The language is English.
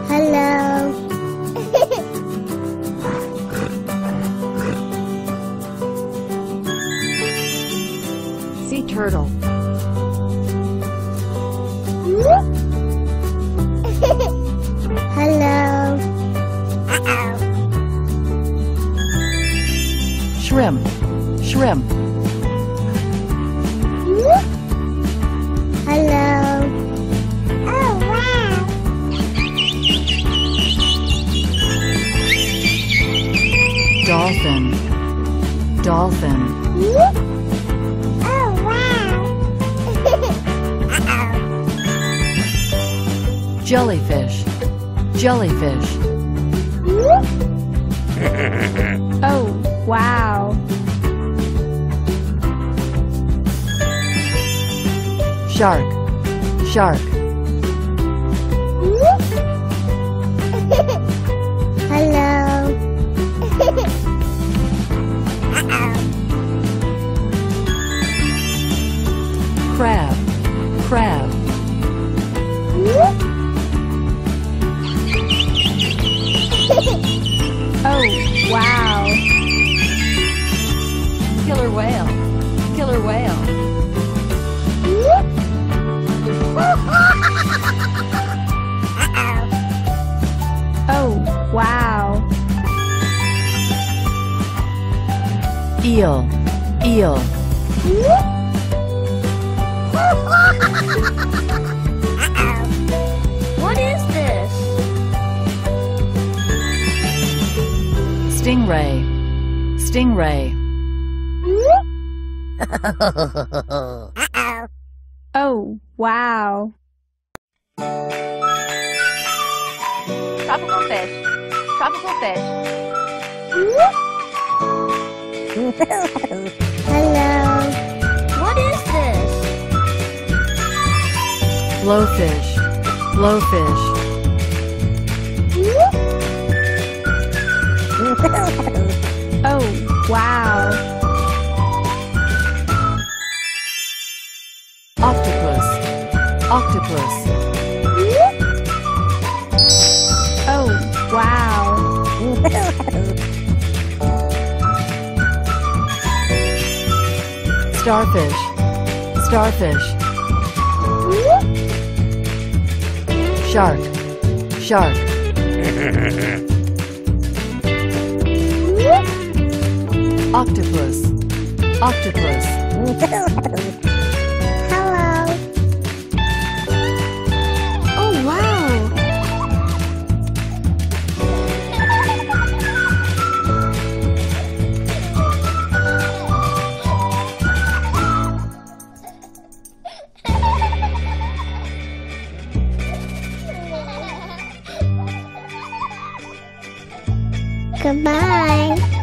Hello. Sea turtle. Hello. Shrimp. Shrimp. Hello. Oh, wow. Dolphin. Dolphin. Oh, wow. Jellyfish. Jellyfish. Oh, wow. Shark. Shark. Hello. Crab. Crab. Oh, wow. Killer whale. Killer whale. Oh, wow. Eel. Eel. What is this? Stingray. Stingray. Oh, wow. Tropical fish. Tropical fish. Hello. What is this? Blowfish. Blowfish. Oh, wow. Octopus. Octopus. Oh, wow. Starfish. Starfish. Shark. Shark. Octopus. Octopus. Hello. Oh, wow. Goodbye.